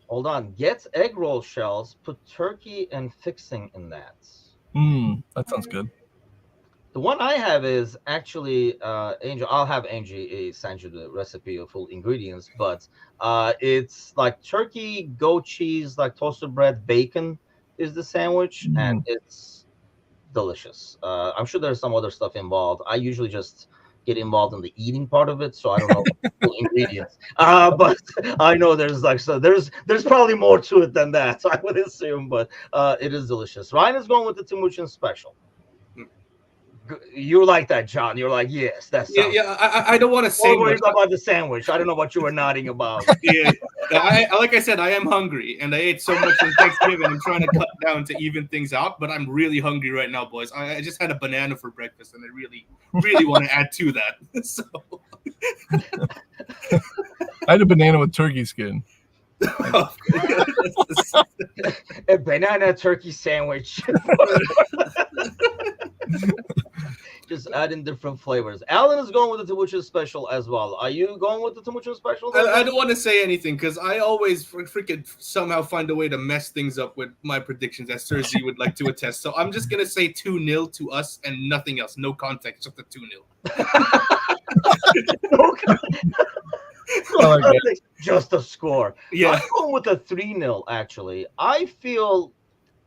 Hold on. Get egg roll shells, put turkey and fixing in that. That sounds good. The one I have is actually Angel. I'll have Angie send you the recipe of full ingredients, but it's like turkey, goat cheese, like toasted bread, bacon is the sandwich, and it's delicious. I'm sure there's some other stuff involved. I usually just get involved in the eating part of it, so I don't know the ingredients. But I know there's probably more to it than that, so I would assume, but it is delicious. Ryan is going with the Timuchin special. You like that, John? You're like, yes, that Yeah, sounds. yeah. I don't want to say What were you much. about the sandwich? I don't know what you were nodding about. Yeah, like I said, I am hungry, and I ate so much on Thanksgiving. I'm trying to cut down to even things out, but I'm really hungry right now, boys. I just had a banana for breakfast, and I really, really want to add to that. So I had a banana with turkey skin. A banana turkey sandwich. Just adding different flavors. Alan is going with the Timuchin special as well. Are you going with the Timuchin special? I don't want to say anything because I always freaking somehow find a way to mess things up with my predictions, as Sir Z would like to attest. So I'm just gonna say 2-0 to us and nothing else. No context, just a 2-0. Just a score. Yeah, I'm going with a 3-0. Actually, I feel,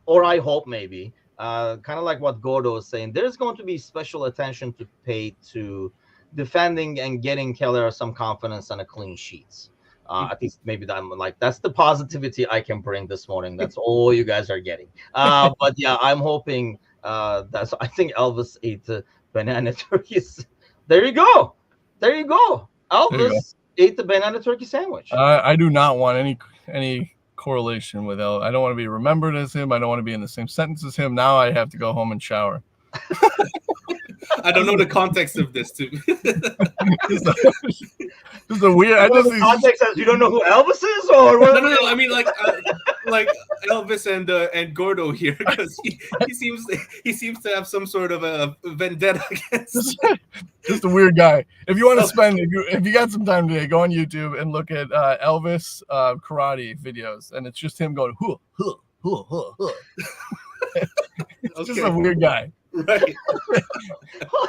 or I hope maybe. Kind of like what Gordo was saying, there's going to be special attention to pay to defending and getting Keller some confidence and a clean sheets. At least maybe that's the positivity I can bring this morning. That's all you guys are getting. But yeah, I'm hoping that's. I think Elvis ate the banana turkeys. There you go. Elvis ate the banana turkey sandwich. I do not want any correlation with El. I don't want to be remembered as him. I don't want to be in the same sentence as him. Now I have to go home and shower. I don't know the context of this too. Just a weird. I just context as you don't know who Elvis is, or what? No. I mean, like Elvis and Gordo here, because he seems to have some sort of a vendetta against. Just a weird guy. If you want to spend, if you got some time today, go on YouTube and look at Elvis karate videos, and it's just him going huh, huh, huh, huh, huh. It's just a weird guy. Right.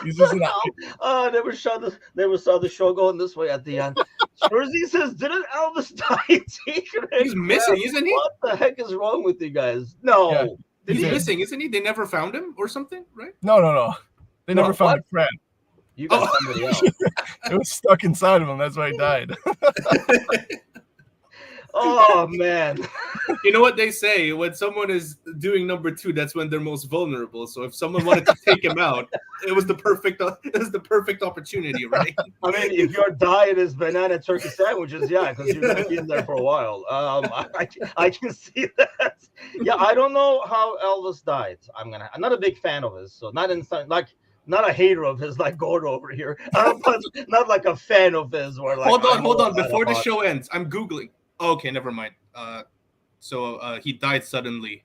He's just never saw the show going this way at the end. Jersey says, "Didn't Elvis die?" He's missing, isn't he? What the heck is wrong with you guys? No, yeah. He's missing, isn't he? They never found him or something, right? No. They never found a friend. You got somebody else. It was stuck inside of him. That's why he died. Oh man! You know what they say? When someone is doing number 2, that's when they're most vulnerable. So if someone wanted to take him out, it was the perfect opportunity, right? I mean, if your diet is banana turkey sandwiches, yeah, because you've been eating there for a while. I can see that. Yeah, I don't know how Elvis died. I'm not a big fan of his, so not a hater of his like Gordo over here, but not like a fan of his. Where like, hold on, before the show ends, I'm googling. Okay, never mind. So he died suddenly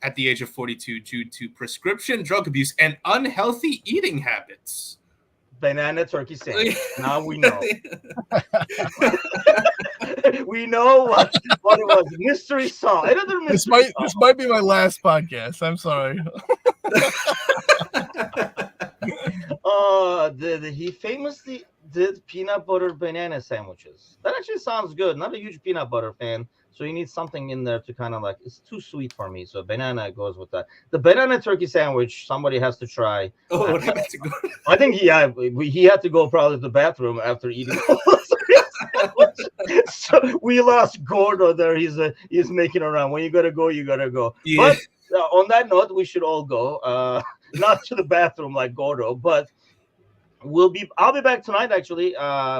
at the age of 42 due to prescription drug abuse and unhealthy eating habits. Banana turkey sandwich. Now we know. We know what it was. Mystery solved. Another mystery. This might be my last podcast. I'm sorry. He famously did peanut butter banana sandwiches. That actually sounds good. Not a huge peanut butter fan, so you need something in there to kind of like, it's too sweet for me. So banana goes with that. The banana turkey sandwich, somebody has to try. Oh, what happened to go? I think he had to go probably to the bathroom after eating. So we lost Gordo there. He's making around. When you gotta go, you gotta go. Yeah. But on that note, we should all go. Not to the bathroom like Gordo, but I'll be back tonight actually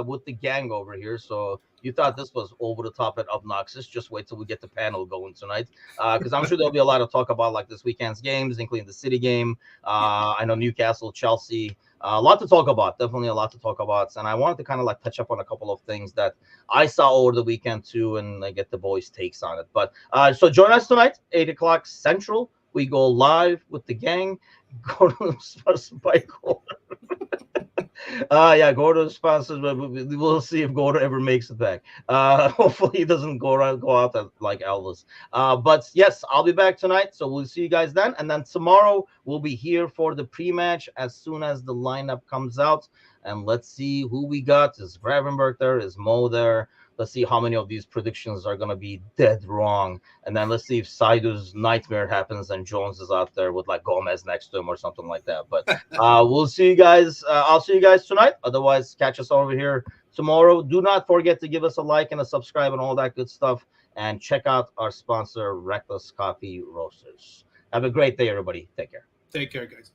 with the gang over here. So you thought this was over the top and obnoxious. Just wait till we get the panel going tonight, because I'm sure there'll be a lot of talk about like this weekend's games, including the City game. I know Newcastle, Chelsea, a lot to talk about. Definitely a lot to talk about. And I wanted to kind of like touch up on a couple of things that I saw over the weekend too, and get the boys' takes on it. But so join us tonight, 8:00 Central. We go live with the gang. Gordo sponsored by Gordo. Yeah, Gordo's sponsored, but we'll see if Gordo ever makes it back. Hopefully he doesn't go out like Elvis. But yes, I'll be back tonight, so we'll see you guys then. And then tomorrow we'll be here for the pre-match as soon as the lineup comes out. And let's see who we got. Is Gravenberg there? Is Mo there? Let's see how many of these predictions are going to be dead wrong. And then let's see if Saidu's nightmare happens and Jones is out there with like Gomez next to him or something like that. But we'll see you guys. I'll see you guys tonight. Otherwise, catch us over here tomorrow. Do not forget to give us a like and a subscribe and all that good stuff. And check out our sponsor, Reckless Coffee Roasters. Have a great day, everybody. Take care. Take care, guys.